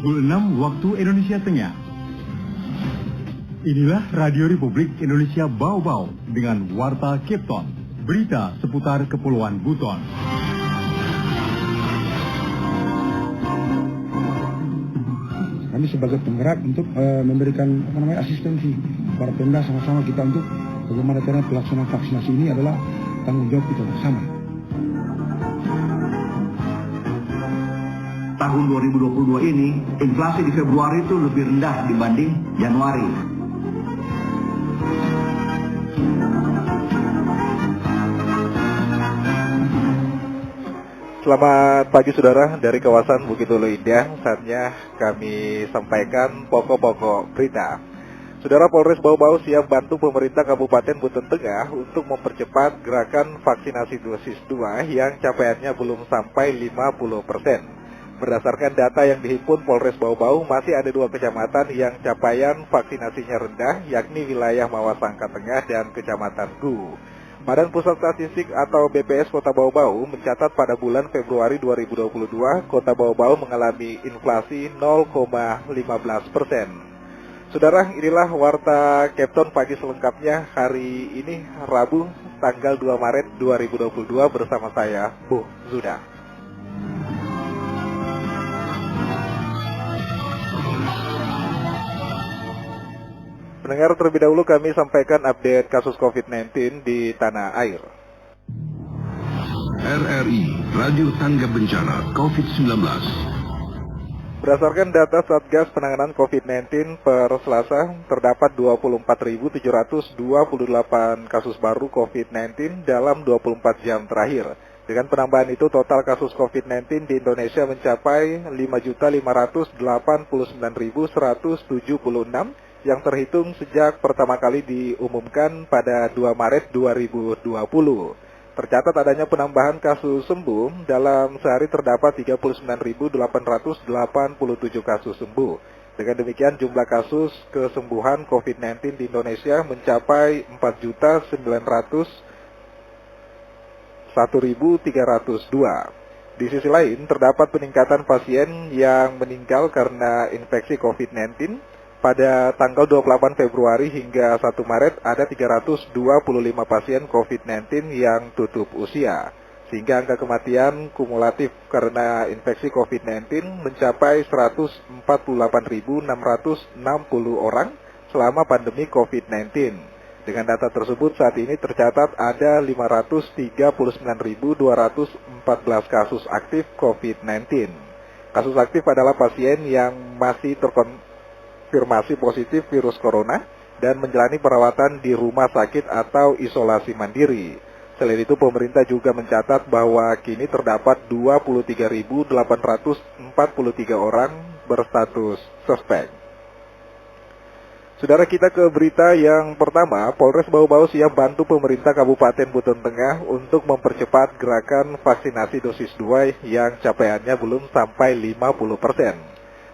pukul 6 waktu Indonesia Tengah. Inilah Radio Republik Indonesia Bau-Bau dengan Warta Kepton, berita seputar Kepulauan Buton. Kami sebagai penggerak untuk memberikan asistensi para Pemda, sama-sama kita untuk bagaimana cara pelaksanaan vaksinasi ini adalah tanggung jawab kita bersama. Tahun 2022 ini, inflasi di Februari itu lebih rendah dibanding Januari. Selamat pagi saudara, dari kawasan Bukit Hulu Indah. Saatnya kami sampaikan pokok-pokok berita. Saudara, Polres Bau-Bau siap bantu pemerintah Kabupaten Buton Tengah untuk mempercepat gerakan vaksinasi dosis 2 yang capaiannya belum sampai 50%. Berdasarkan data yang dihimpun Polres Bau-Bau, masih ada 2 kecamatan yang capaian vaksinasinya rendah, yakni wilayah Mawasangka Tengah dan Kecamatan Gu. Badan Pusat Statistik atau BPS Kota Bau-Bau mencatat pada bulan Februari 2022, Kota Bau-Bau mengalami inflasi 0,15%. Saudara, inilah Warta Kepton pagi selengkapnya hari ini, Rabu, tanggal 2 Maret 2022 bersama saya, Bu Zuda. Pendengar, terlebih dahulu kami sampaikan update kasus COVID-19 di tanah air. RRI, Radio Tangga Bencana COVID-19. Berdasarkan data Satgas Penanganan COVID-19 per Selasa, terdapat 24.728 kasus baru COVID-19 dalam 24 jam terakhir. Dengan penambahan itu, total kasus COVID-19 di Indonesia mencapai 5.589.176 yang terhitung sejak pertama kali diumumkan pada 2 Maret 2020. Tercatat adanya penambahan kasus sembuh, dalam sehari terdapat 39.887 kasus sembuh. Dengan demikian jumlah kasus kesembuhan COVID-19 di Indonesia mencapai 4.901.302. Di sisi lain, terdapat peningkatan pasien yang meninggal karena infeksi COVID-19. Pada tanggal 28 Februari hingga 1 Maret ada 325 pasien COVID-19 yang tutup usia, sehingga angka kematian kumulatif karena infeksi COVID-19 mencapai 148.660 orang selama pandemi COVID-19. Dengan data tersebut saat ini tercatat ada 539.214 kasus aktif COVID-19. Kasus aktif adalah pasien yang masih terkonfirmasi positif virus corona dan menjalani perawatan di rumah sakit atau isolasi mandiri. Selain itu, pemerintah juga mencatat bahwa kini terdapat 23.843 orang berstatus suspek. Saudara, kita ke berita yang pertama. Polres Bau-Bau siap bantu pemerintah Kabupaten Buton Tengah untuk mempercepat gerakan vaksinasi dosis 2 yang capaiannya belum sampai 50%.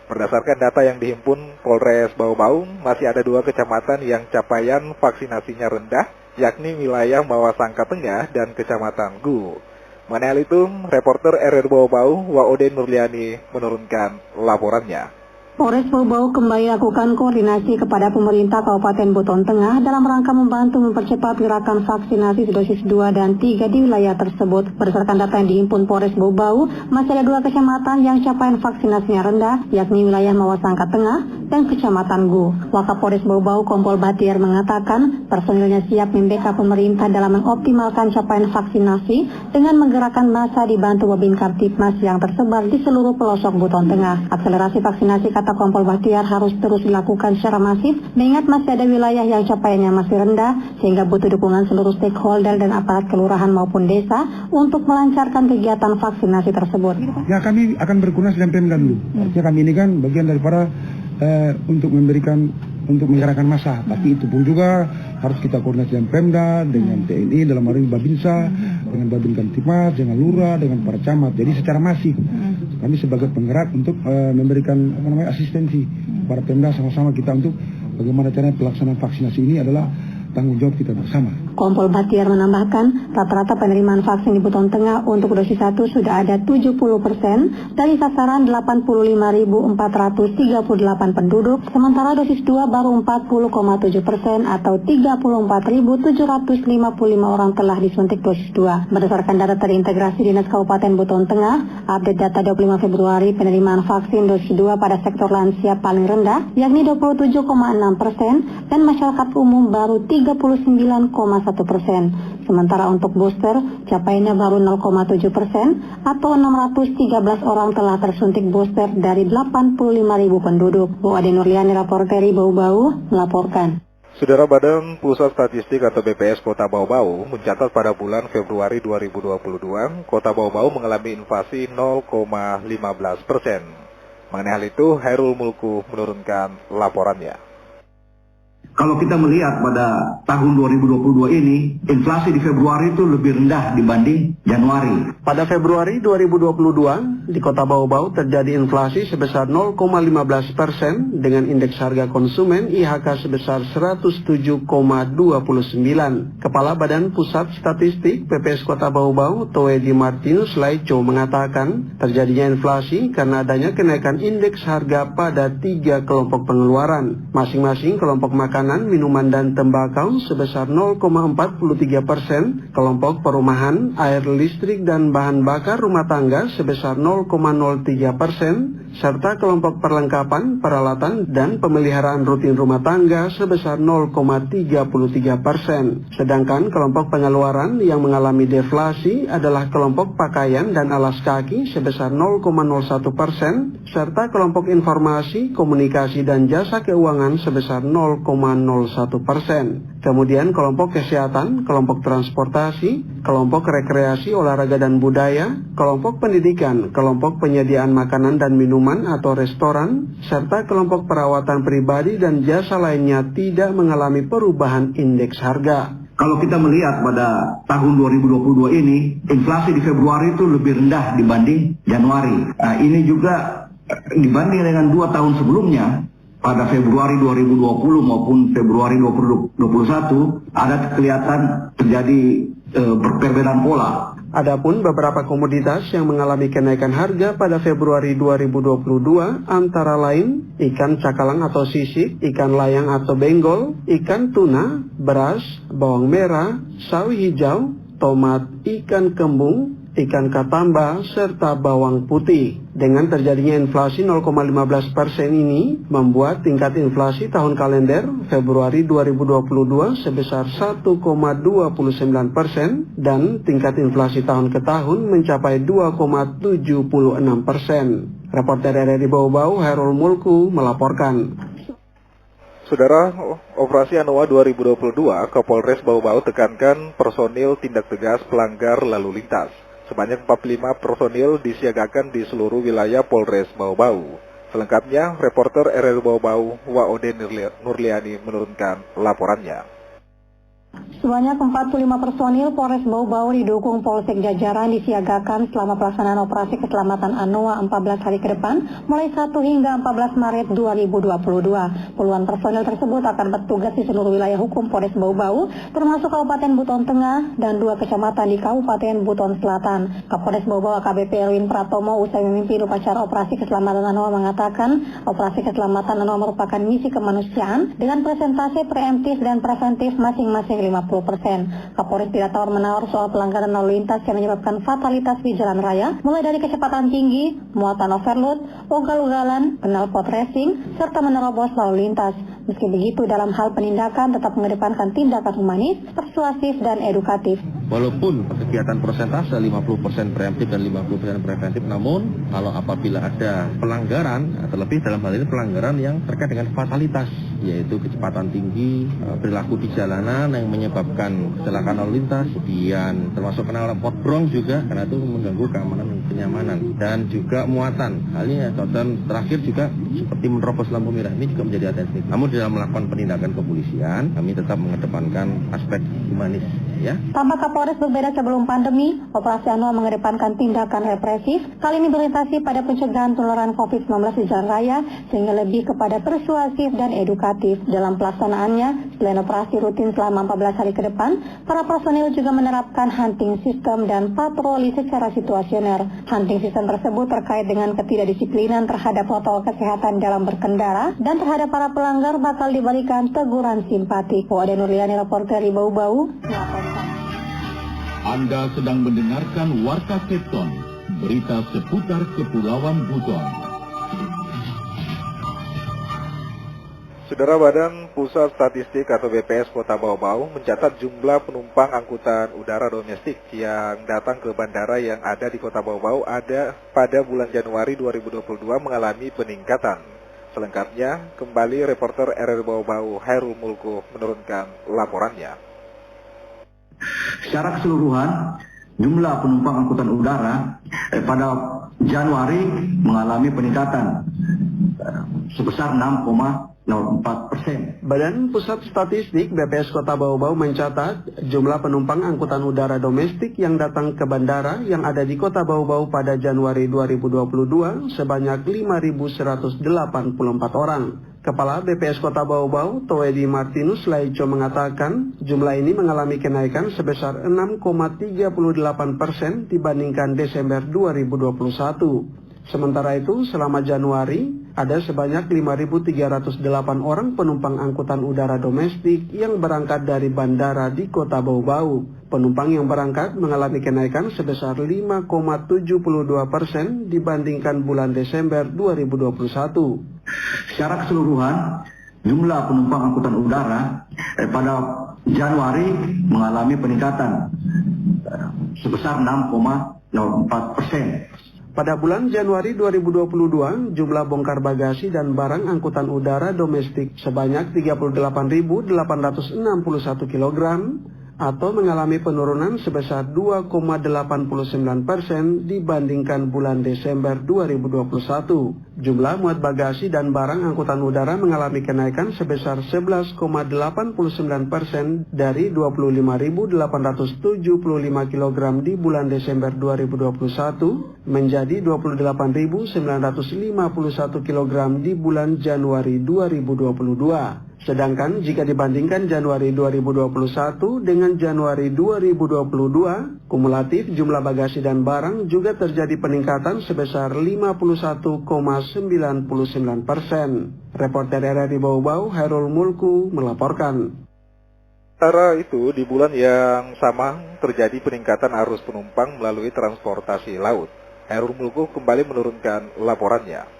Berdasarkan data yang dihimpun Polres Bau-Bau, masih ada 2 kecamatan yang capaian vaksinasinya rendah, yakni wilayah Mawasangka Tengah dan Kecamatan Gu. Mengenai hal itu, reporter RRI Bau-Bau, Waode Nurliani, menurunkan laporannya. Polres Bau-Bau kembali lakukan koordinasi kepada pemerintah Kabupaten Buton Tengah dalam rangka membantu mempercepat gerakan vaksinasi dosis 2 dan 3 di wilayah tersebut. Berdasarkan data yang dihimpun Polres Bau-Bau, masih ada 2 kecamatan yang capaian vaksinasinya rendah, yakni wilayah Mawasangka Tengah dan Kecamatan Gu. Wakapolres Bau-Bau Kompol Batiar mengatakan personilnya siap membackup pemerintah dalam mengoptimalkan capaian vaksinasi dengan menggerakkan massa dibantu Babin Kamtibmas yang tersebar di seluruh pelosok Buton Tengah. Akselerasi vaksinasi kata Kompol Batiar harus terus dilakukan secara masif, mengingat masih ada wilayah yang capaiannya masih rendah, sehingga butuh dukungan seluruh stakeholder dan aparat kelurahan maupun desa untuk melancarkan kegiatan vaksinasi tersebut. Ya, kami akan berkoordinasi dengan Pemda dulu. Artinya kami ini kan bagian daripada untuk menggerakkan massa, tapi itu pun juga harus kita koordinasi dengan Pemda, dengan TNI, dalam hal ini Babinsa, dengan Babin Kamtibmas, dengan Lurah, dengan para camat. Jadi secara masif kami sebagai penggerak untuk memberikan asistensi para Pemda, sama-sama kita untuk bagaimana cara pelaksanaan vaksinasi ini adalah tanggung jawab kita bersama. Kompol Batiar menambahkan, rata-rata penerimaan vaksin di Buton Tengah untuk dosis 1 sudah ada 70% dari sasaran 85.438 penduduk, sementara dosis 2 baru 40,7% atau 34.755 orang telah disuntik dosis 2. Berdasarkan data terintegrasi Dinas Kabupaten Buton Tengah, update data 25 Februari penerimaan vaksin dosis 2 pada sektor lansia paling rendah, yakni 27,6% dan masyarakat umum baru 39,1%. Sementara untuk booster, capaiannya baru 0,7% atau 613 orang telah tersuntik booster dari 85.000 penduduk. Bu Ade Nurliani, reporteri Bau-Bau, melaporkan. Saudara, Badan Pusat Statistik atau BPS Kota Bau-Bau mencatat pada bulan Februari 2022, Kota Bau-Bau mengalami inflasi 0,15%. Mengenai hal itu, Hairul Mulku menurunkan laporannya. Kalau kita melihat pada tahun 2022 ini, inflasi di Februari itu lebih rendah dibanding Januari. Pada Februari 2022, di Kota Bau-Bau terjadi inflasi sebesar 0,15% dengan indeks harga konsumen IHK sebesar 107,29. Kepala Badan Pusat Statistik BPS Kota Bau-Bau, Toedi Martinus Laico mengatakan terjadinya inflasi karena adanya kenaikan indeks harga pada 3 kelompok pengeluaran. Masing-masing kelompok makanan, minuman dan tembakau sebesar 0,43%, kelompok perumahan, air listrik dan bahan bakar rumah tangga sebesar 0,03%, serta kelompok perlengkapan, peralatan dan pemeliharaan rutin rumah tangga sebesar 0,33%. Sedangkan kelompok pengeluaran yang mengalami deflasi adalah kelompok pakaian dan alas kaki sebesar 0,01%, serta kelompok informasi, komunikasi dan jasa keuangan sebesar 0,01%. Kemudian kelompok kesehatan, kelompok transportasi, kelompok rekreasi, olahraga dan budaya, kelompok pendidikan, kelompok penyediaan makanan dan minuman atau restoran, serta kelompok perawatan pribadi dan jasa lainnya tidak mengalami perubahan indeks harga. Kalau kita melihat pada tahun 2022 ini, inflasi di Februari itu lebih rendah dibanding Januari. Nah, ini juga dibanding dengan 2 tahun sebelumnya, pada Februari 2020 maupun Februari 2021 ada kelihatan terjadi perbedaan pola. Adapun beberapa komoditas yang mengalami kenaikan harga pada Februari 2022 antara lain ikan cakalang atau sisik, ikan layang atau benggol, ikan tuna, beras, bawang merah, sawi hijau, tomat, ikan kembung, ikan katamba, serta bawang putih. Dengan terjadinya inflasi 0,15% ini membuat tingkat inflasi tahun kalender Februari 2022 sebesar 1,29% dan tingkat inflasi tahun ke tahun mencapai 2,76%. Reporter RRI Bau-Bau, Hairul Mulku melaporkan. Saudara, operasi Anoa 2022, Kapolres Bau-Bau tekankan personil tindak tegas pelanggar lalu lintas. Sebanyak 45 personil disiagakan di seluruh wilayah Polres Bau-Bau. Selengkapnya, reporter RRI Bau-Bau, Waode Nurliani menurunkan laporannya. Sebanyak 45 personil Polres Bau-Bau didukung Polsek jajaran disiagakan selama pelaksanaan operasi keselamatan Anoa 14 hari ke depan mulai 1 hingga 14 Maret 2022. Puluhan personil tersebut akan bertugas di seluruh wilayah hukum Polres Bau-Bau termasuk Kabupaten Buton Tengah dan 2 kecamatan di Kabupaten Buton Selatan. Kapolres Bau-Bau AKBP Erwin Pratomo usai memimpin upacara operasi keselamatan Anoa mengatakan operasi keselamatan Anoa merupakan misi kemanusiaan dengan presentasi preemptif dan preventif masing-masing 50%. Kapolres tidak tawar-menawar soal pelanggaran lalu lintas yang menyebabkan fatalitas di jalan raya, mulai dari kecepatan tinggi, muatan overload, ugal-ugalan, knalpot racing, serta menerobos lalu lintas. Meski begitu, dalam hal penindakan tetap mengedepankan tindakan humanis, persuasif, dan edukatif. Walaupun kegiatan persentase 50% preemptif dan 50% preventif, namun kalau apabila ada pelanggaran, terlebih dalam hal ini pelanggaran yang terkait dengan fatalitas, yaitu kecepatan tinggi, perilaku di jalanan yang menyebabkan kecelakaan lalu lintas, kemudian termasuk knalpot brong juga, karena itu mengganggu keamanan dan kenyamanan, dan juga muatan. Halnya dan terakhir juga seperti menerobos lampu merah, ini juga menjadi atensi. Namun dalam melakukan penindakan kepolisian, kami tetap mengedepankan aspek humanis, ya. Tampak Kapolres berbeda sebelum pandemi, operasi anual mengedepankan tindakan represif, kali ini berorientasi pada pencegahan penularan COVID-19 di jalan raya, sehingga lebih kepada persuasif dan edukatif. Dalam pelaksanaannya, selain operasi rutin selama 14 hari ke depan, para personil juga menerapkan hunting system dan patroli secara situasioner. Hunting system tersebut terkait dengan ketidakdisiplinan terhadap protokol kesehatan dalam berkendara, dan terhadap para pelanggar bakal diberikan teguran simpatik. Ade Nurliani, reporter di Bau-Bau. Anda sedang mendengarkan Warta Kepton, berita seputar Kepulauan Buton. Saudara, Badan Pusat Statistik atau BPS Kota Bau-Bau mencatat jumlah penumpang angkutan udara domestik yang datang ke bandara yang ada di Kota Bau-Bau ada pada bulan Januari 2022 mengalami peningkatan. Selengkapnya, kembali reporter RRI Bau-Bau Hairul Mulku menurunkan laporannya. Secara keseluruhan, jumlah penumpang angkutan udara pada Januari mengalami peningkatan sebesar 6,04%. Badan Pusat Statistik BPS Kota Bau-Bau mencatat jumlah penumpang angkutan udara domestik yang datang ke bandara yang ada di Kota Bau-Bau pada Januari 2022 sebanyak 5.184 orang. Kepala BPS Kota Bau-Bau, Toedi Martinus Laico mengatakan jumlah ini mengalami kenaikan sebesar 6,38% dibandingkan Desember 2021. Sementara itu, selama Januari, ada sebanyak 5.308 orang penumpang angkutan udara domestik yang berangkat dari bandara di Kota Bau-Bau. Penumpang yang berangkat mengalami kenaikan sebesar 5,72% dibandingkan bulan Desember 2021. Secara keseluruhan, jumlah penumpang angkutan udara pada Januari mengalami peningkatan sebesar 6,04%. Pada bulan Januari 2022, jumlah bongkar bagasi dan barang angkutan udara domestik sebanyak 38.861 kg atau mengalami penurunan sebesar 2,89% dibandingkan bulan Desember 2021. Jumlah muat bagasi dan barang angkutan udara mengalami kenaikan sebesar 11,89% dari 25.875 kg di bulan Desember 2021 menjadi 28.951 kg di bulan Januari 2022. Sedangkan jika dibandingkan Januari 2021 dengan Januari 2022, kumulatif jumlah bagasi dan barang juga terjadi peningkatan sebesar 51,99%. Reporter RRI Bau-Bau, Hairul Mulku, melaporkan. Sementara itu, di bulan yang sama terjadi peningkatan arus penumpang melalui transportasi laut. Hairul Mulku kembali menurunkan laporannya.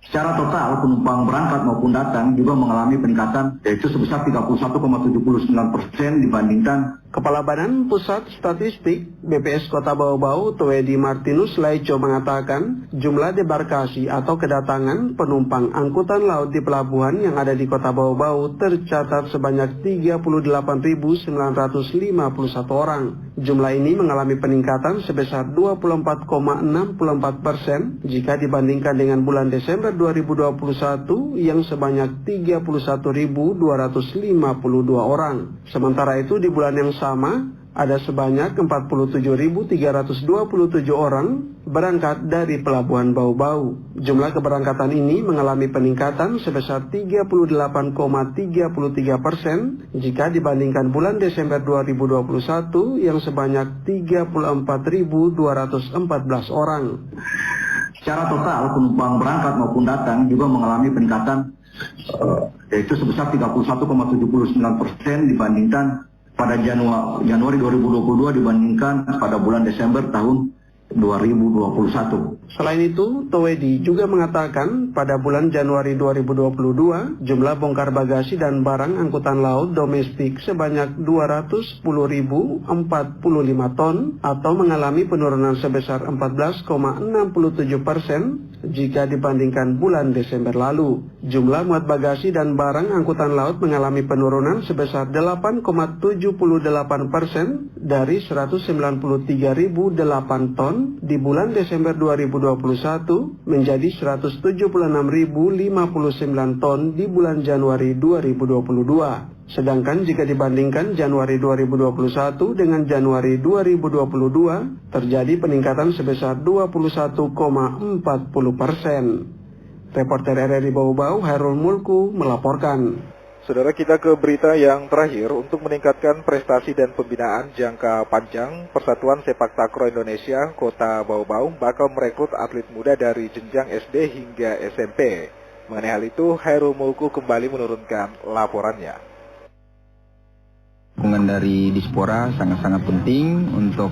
Secara total, penumpang berangkat maupun datang juga mengalami peningkatan yaitu sebesar 31,79% dibandingkan. Kepala Badan Pusat Statistik BPS Kota Bau-Bau, Toedi Martinus Laico mengatakan jumlah debarkasi atau kedatangan penumpang angkutan laut di pelabuhan yang ada di Kota Bau-Bau tercatat sebanyak 38.951 orang. Jumlah ini mengalami peningkatan sebesar 24,64% jika dibandingkan dengan bulan Desember 2021 yang sebanyak 31.252 orang. Sementara itu di bulan yang sama, ada sebanyak 47.327 orang berangkat dari Pelabuhan Bau-Bau. Jumlah keberangkatan ini mengalami peningkatan sebesar 38,33% jika dibandingkan bulan Desember 2021 yang sebanyak 34.214 orang. Secara total, penumpang berangkat maupun datang juga mengalami peningkatan yaitu sebesar 31,79% dibandingkan pada Januari 2022 dibandingkan pada bulan Desember tahun 2021. Selain itu, Toedi juga mengatakan pada bulan Januari 2022, jumlah bongkar bagasi dan barang angkutan laut domestik sebanyak 210.045 ton atau mengalami penurunan sebesar 14,67% jika dibandingkan bulan Desember lalu. Jumlah muat bagasi dan barang angkutan laut mengalami penurunan sebesar 8,78% dari 193.008 ton di bulan Desember 2021 menjadi 176.059 ton di bulan Januari 2022. Sedangkan jika dibandingkan Januari 2021 dengan Januari 2022, terjadi peningkatan sebesar 21,40%. Reporter RRI Bau-Bau, Hairul Mulku, melaporkan. Saudara, kita ke berita yang terakhir. Untuk meningkatkan prestasi dan pembinaan jangka panjang, Persatuan Sepak Takraw Indonesia Kota Bau-Bau bakal merekrut atlet muda dari jenjang SD hingga SMP. Mengenai hal itu, Hairul Mulku kembali menurunkan laporannya. Dukungan dari Dispora sangat-sangat penting untuk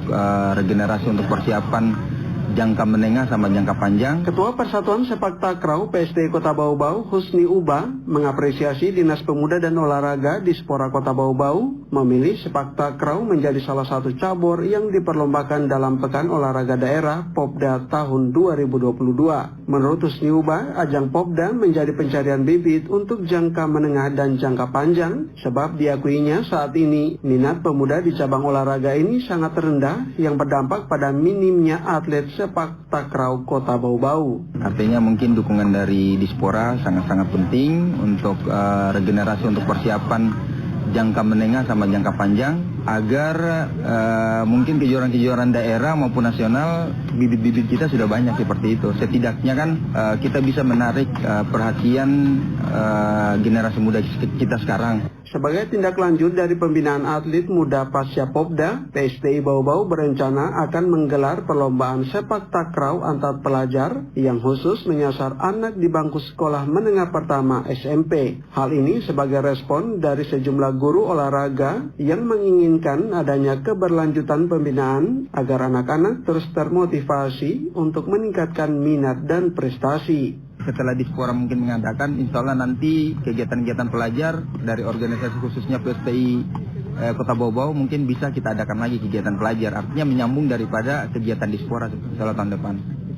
regenerasi, untuk persiapan jangka menengah sama jangka panjang. Ketua Persatuan Sepak Takraw PSD Kota Bau-Bau, Husni Uba, mengapresiasi Dinas Pemuda dan Olahraga Dispora Kota Bau-Bau memilih sepak takraw menjadi salah satu cabur yang diperlombakan dalam Pekan Olahraga Daerah Popda tahun 2022. Menurut Husni Uba, ajang Popda menjadi pencarian bibit untuk jangka menengah dan jangka panjang, sebab diakuinya saat ini minat pemuda di cabang olahraga ini sangat rendah yang berdampak pada minimnya atlet sepak takraw Kota Bau-Bau. Artinya mungkin dukungan dari Dispora sangat-sangat penting untuk regenerasi, untuk persiapan jangka menengah sama jangka panjang, agar mungkin kejuaraan-kejuaraan daerah maupun nasional bibit-bibit kita sudah banyak seperti itu. Setidaknya kan kita bisa menarik perhatian generasi muda kita sekarang. Sebagai tindak lanjut dari pembinaan atlet muda pasca Popda, PSTI Bau-Bau berencana akan menggelar perlombaan sepak takraw antar pelajar yang khusus menyasar anak di bangku sekolah menengah pertama SMP. Hal ini sebagai respon dari sejumlah guru olahraga yang menginginkan adanya keberlanjutan pembinaan agar anak-anak terus termotivasi untuk meningkatkan minat dan prestasi. Setelah Dispora mungkin mengadakan, insya Allah nanti kegiatan-kegiatan pelajar dari organisasi khususnya PSTI Kota Bau-Bau mungkin bisa kita adakan lagi kegiatan pelajar. Artinya menyambung daripada kegiatan Dispora insya Allah tahun depan.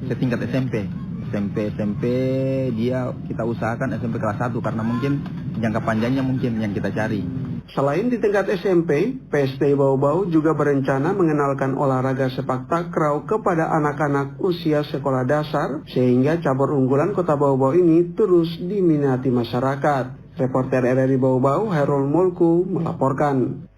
Setingkat SMP dia kita usahakan SMP kelas 1 karena mungkin jangka panjangnya mungkin yang kita cari. Selain di tingkat SMP, PSTI Bau-Bau juga berencana mengenalkan olahraga sepak takraw kepada anak-anak usia sekolah dasar, sehingga cabur unggulan Kota Bau-Bau ini terus diminati masyarakat. Reporter RRI Bau-Bau, Hairul Mulku, melaporkan.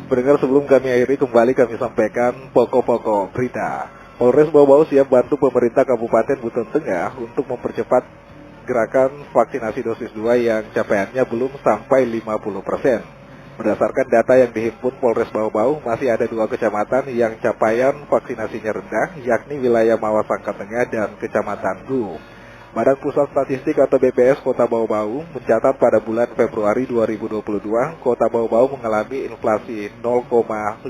Pendengar, sebelum kami akhiri, kembali kami sampaikan pokok-pokok berita. Polres Bau-Bau siap bantu pemerintah Kabupaten Buton Tengah untuk mempercepat gerakan vaksinasi dosis 2 yang capaiannya belum sampai 50%. Berdasarkan data yang dihimpun Polres Bau-Bau, masih ada 2 kecamatan yang capaian vaksinasinya rendah, yakni wilayah Mawasangka Tengah dan Kecamatan Gu. Badan Pusat Statistik atau BPS Kota Bau-Bau mencatat pada bulan Februari 2022, Kota Bau-Bau mengalami inflasi 0,15%.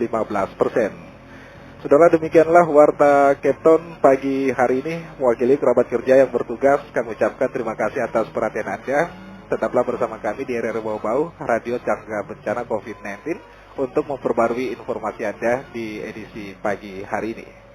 Saudara, demikianlah Warta Kepton pagi hari ini. Mewakili kerabat kerja yang bertugas, kami ucapkan terima kasih atas perhatian Anda. Tetaplah bersama kami di RRI Bau-Bau, Radio Cangga Bencana COVID-19, untuk memperbarui informasi Anda di edisi pagi hari ini.